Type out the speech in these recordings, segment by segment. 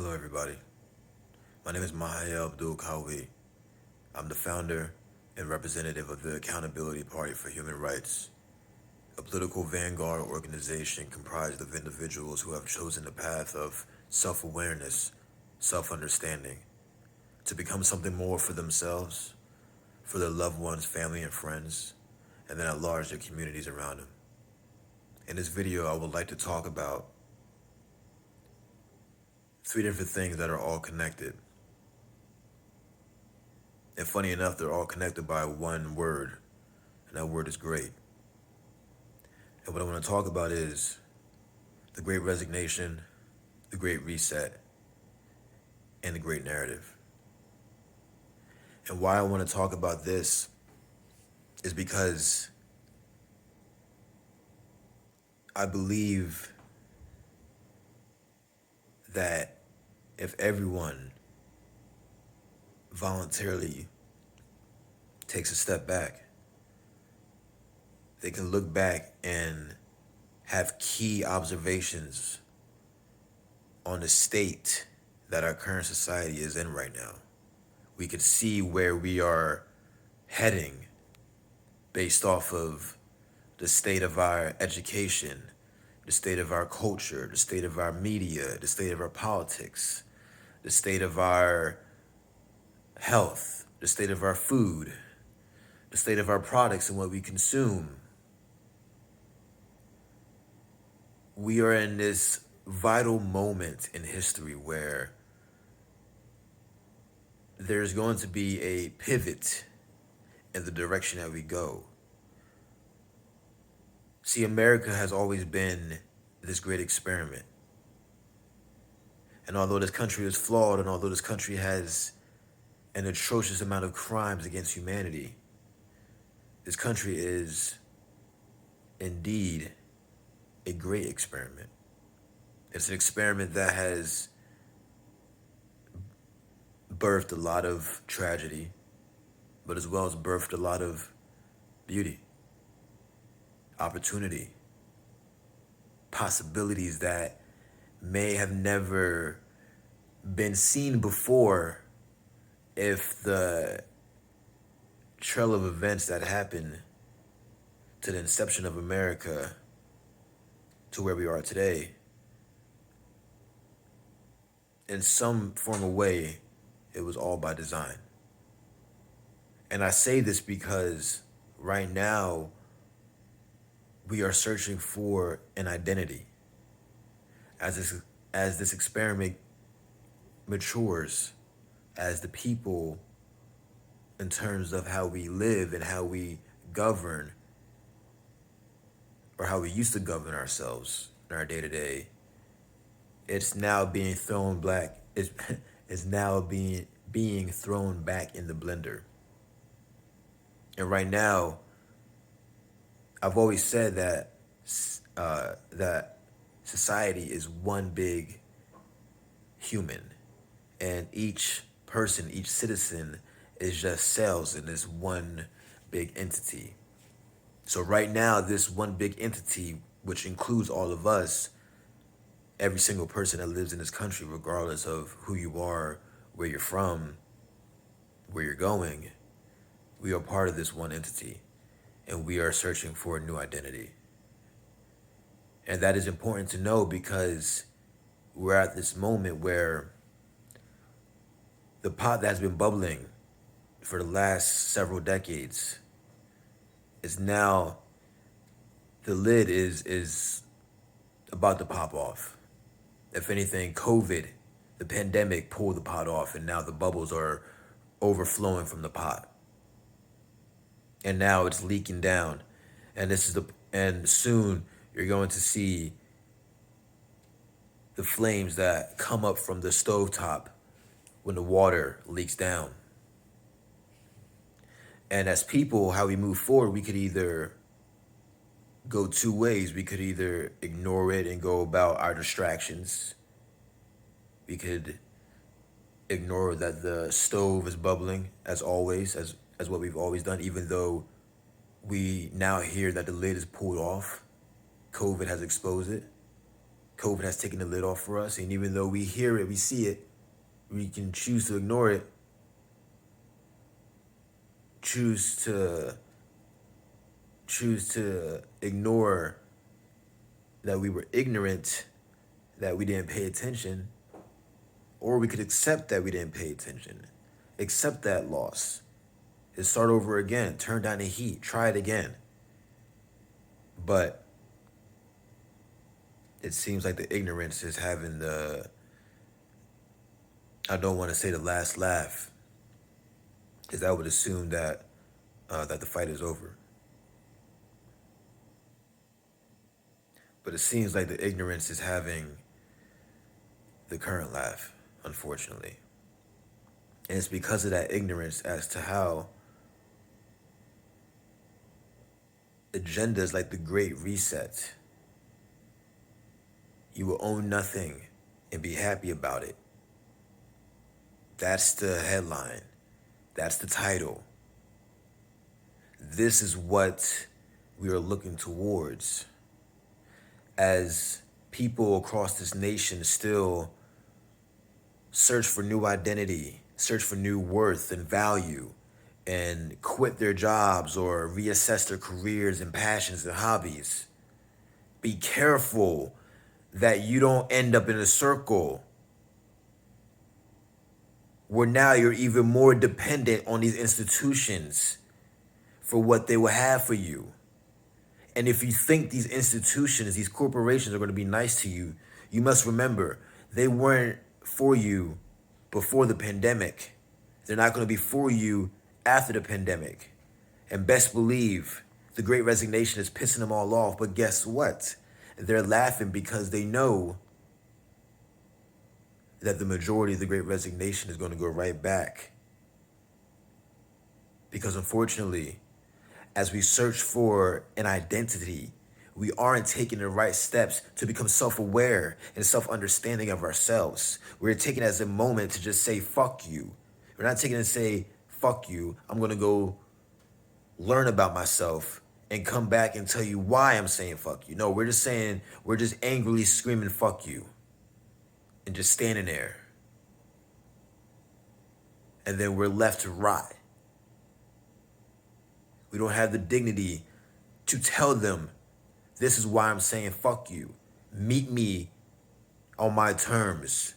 Hello, everybody. My name is Mahael Abdul-Qawi. I'm the founder and representative of the Accountability Party for Human Rights, a political vanguard organization comprised of individuals who have chosen the path of self-awareness, self-understanding, to become something more for themselves, for their loved ones, family, and friends, and then at large their communities around them. In this video, I would like to talk about three different things that are all connected. And funny enough, they're all connected by one word, and that word is great. And what I want to talk about is the Great Resignation, the Great Reset, and the Great Narrative. And why I want to talk about this is because I believe that if everyone voluntarily takes a step back, they can look back and have key observations on the state that our current society is in right now. We could see where we are heading based off of the state of our education, the state of our culture, the state of our media, the state of our politics, the state of our health, the state of our food, the state of our products and what we consume. We are in this vital moment in history where there's going to be a pivot in the direction that we go. See, America has always been this great experiment. And although this country is flawed, and although this country has an atrocious amount of crimes against humanity, this country is indeed a great experiment. It's an experiment that has birthed a lot of tragedy, but as well as birthed a lot of beauty, opportunity, possibilities that may have never been seen before if the trail of events that happened to the inception of America to where we are today, in some form of way, it was all by design. And I say this because right now, we are searching for an identity. As this experiment matures, as the people, in terms of how we live and how we govern, or how we used to govern ourselves in our day-to-day, it's now being thrown back. It's now being thrown back in the blender. And right now, I've always said that that society is one big human, and each person, each citizen, is just cells in this one big entity. So right now, this one big entity, which includes all of us, every single person that lives in this country, regardless of who you are, where you're from, where you're going, we are part of this one entity, and we are searching for a new identity. And that is important to know because we're at this moment where the pot that's been bubbling for the last several decades is now, the lid is about to pop off. If anything, COVID, the pandemic, pulled the pot off, and now the bubbles are overflowing from the pot. And now it's leaking down. And soon you're going to see the flames that come up from the stovetop when the water leaks down. And as people, how we move forward, we could either go two ways. We could either ignore it and go about our distractions. We could ignore that the stove is bubbling, as always, as what we've always done, even though we now hear that the lid is pulled off. COVID has exposed it. COVID has taken the lid off for us, and even though we hear it, we see it, we can choose to ignore it, choose to ignore that we were ignorant, that we didn't pay attention, or we could accept that we didn't pay attention, accept that loss, and start over again, turn down the heat, try it again. But it seems like the ignorance is having I don't want to say the last laugh, because I would assume that that the fight is over. But it seems like the ignorance is having the current laugh, unfortunately. And it's because of that ignorance as to how agendas like the Great Reset, you will own nothing and be happy about it. That's the headline. That's the title. This is what we are looking towards as people across this nation still search for new identity, search for new worth and value, and quit their jobs or reassess their careers and passions and hobbies. Be careful that you don't end up in a circle where now you're even more dependent on these institutions for what they will have for you. And if you think these institutions, these corporations are going to be nice to you, you must remember they weren't for you before the pandemic. They're not going to be for you after the pandemic. And best believe the Great Resignation is pissing them all off. But guess what? They're laughing because they know that the majority of the Great Resignation is going to go right back. Because unfortunately, as we search for an identity, we aren't taking the right steps to become self-aware and self-understanding of ourselves. We're taking it as a moment to just say, fuck you. We're not taking it to say, fuck you, I'm going to go learn about myself and come back and tell you why I'm saying fuck you. No, we're just saying, we're just angrily screaming fuck you and just standing there. And then we're left to rot. We don't have the dignity to tell them, this is why I'm saying fuck you. Meet me on my terms.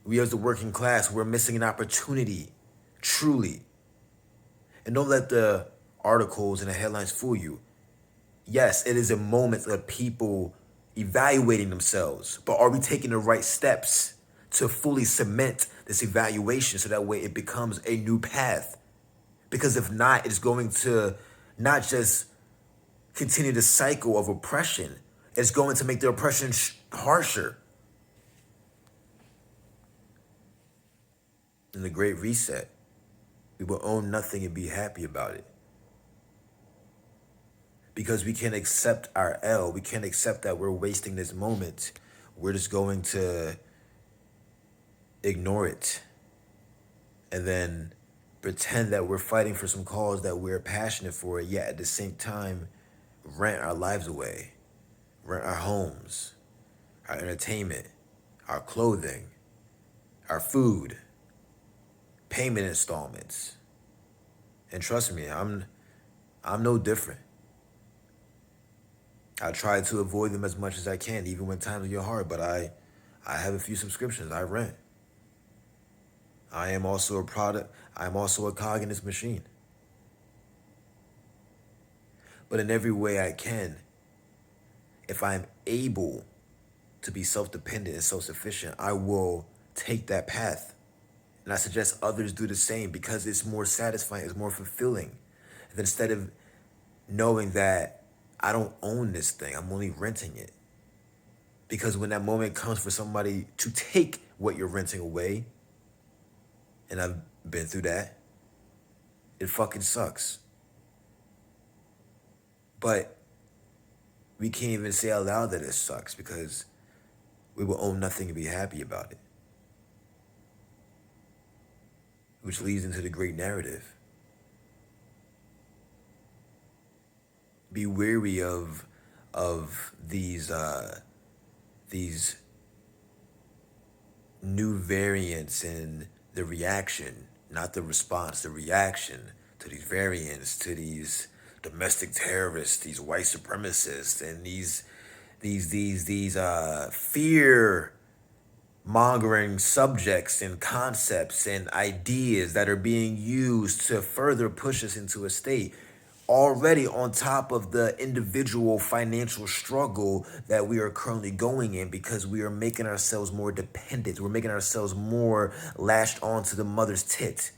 We as the working class, we're missing an opportunity, truly. And don't let the articles and the headlines fool you. Yes, it is a moment of people evaluating themselves, but are we taking the right steps to fully cement this evaluation so that way it becomes a new path? Because if not, it's going to not just continue the cycle of oppression, it's going to make the oppression harsher. In the Great Reset, we will own nothing and be happy about it. Because we can't accept our L. We can't accept that we're wasting this moment. We're just going to ignore it and then pretend that we're fighting for some cause that we're passionate for, yet at the same time rent our lives away, rent our homes, our entertainment, our clothing, our food, payment installments. And trust me, I'm no different. I try to avoid them as much as I can, even when times get hard, but I have a few subscriptions I rent. I am also a product, I'm also a cog in this machine. But in every way I can, if I'm able to be self-dependent and self-sufficient, I will take that path. And I suggest others do the same because it's more satisfying, it's more fulfilling. And instead of knowing that I don't own this thing, I'm only renting it. Because when that moment comes for somebody to take what you're renting away, and I've been through that, it fucking sucks. But we can't even say out loud that it sucks because we will own nothing and be happy about it. Which leads into the great narrative. Be weary of these these new variants in the reaction, not the response, the reaction to these variants, to these domestic terrorists, these white supremacists, and these fear mongering subjects and concepts and ideas that are being used to further push us into a state already on top of the individual financial struggle that we are currently going in, because we are making ourselves more dependent. We're making ourselves more lashed onto the mother's tit.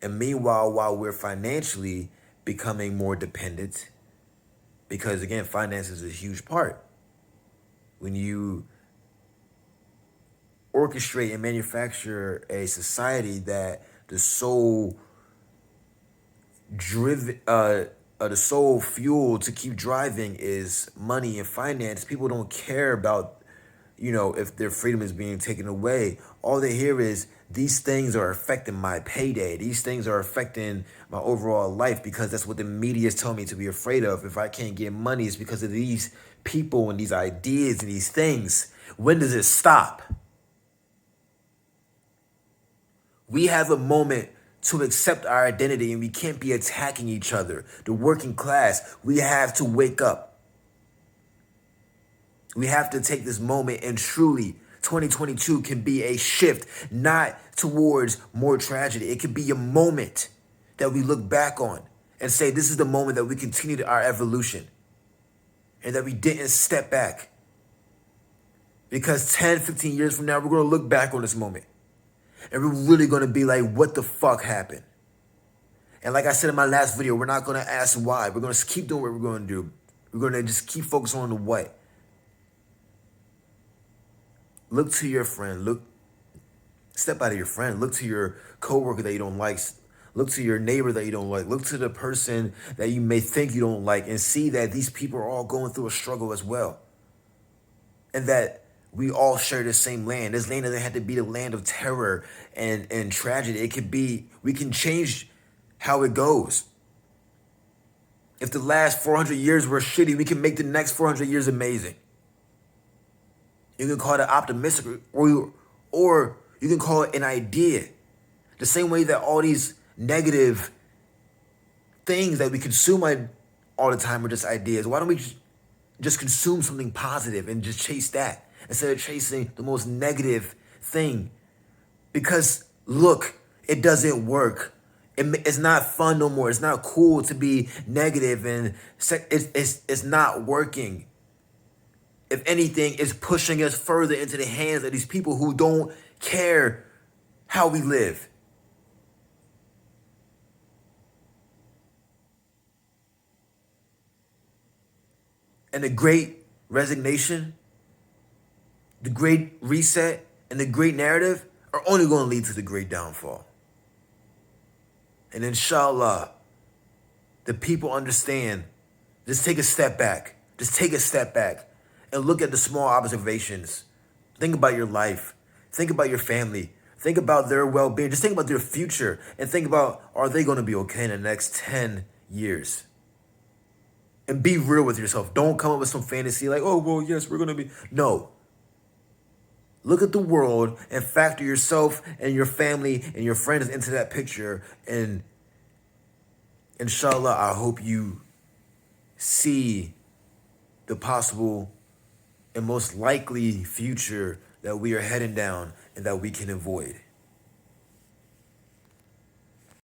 And meanwhile, while we're financially becoming more dependent, because again, finance is a huge part. When you orchestrate and manufacture a society that the sole the sole fuel to keep driving is money and finance, people don't care about, if their freedom is being taken away. All they hear is, these things are affecting my payday. These things are affecting my overall life, because that's what the media is telling me to be afraid of. If I can't get money, it's because of these people and these ideas and these things. When does it stop? We have a moment to accept our identity, and we can't be attacking each other. The working class, we have to wake up. We have to take this moment, and truly 2022 can be a shift, not towards more tragedy. It could be a moment that we look back on and say, this is the moment that we continued our evolution and that we didn't step back. Because 10, 15 years from now, we're going to look back on this moment and we're really going to be like, what the fuck happened? And like I said in my last video, we're not going to ask why. We're going to keep doing what we're going to do. We're going to just keep focusing on the what. Look to your friend. Step out of your friend. Look to your coworker that you don't like. Look to your neighbor that you don't like. Look to the person that you may think you don't like, and see that these people are all going through a struggle as well. And that we all share the same land. This land doesn't have to be the land of terror and tragedy. It could be, we can change how it goes. If the last 400 years were shitty, we can make the next 400 years amazing. You can call it optimistic, or you can call it an idea. The same way that all these negative things that we consume all the time are just ideas. Why don't we just consume something positive and just chase that instead of chasing the most negative thing? Because look, it doesn't work. It's not fun no more. It's not cool to be negative, and it's not working. If anything, it's pushing us further into the hands of these people who don't care how we live. And the Great Resignation, the Great Reset, and the Great Narrative are only going to lead to the Great Downfall. And inshallah, the people understand. Just take a step back. Just take a step back and look at the small observations. Think about your life. Think about your family. Think about their well-being. Just think about their future, and think about, are they going to be okay in the next 10 years? And be real with yourself. Don't come up with some fantasy like, oh, well, yes, we're going to be. No. Look at the world and factor yourself and your family and your friends into that picture. And inshallah, I hope you see the possible and most likely future that we are heading down and that we can avoid.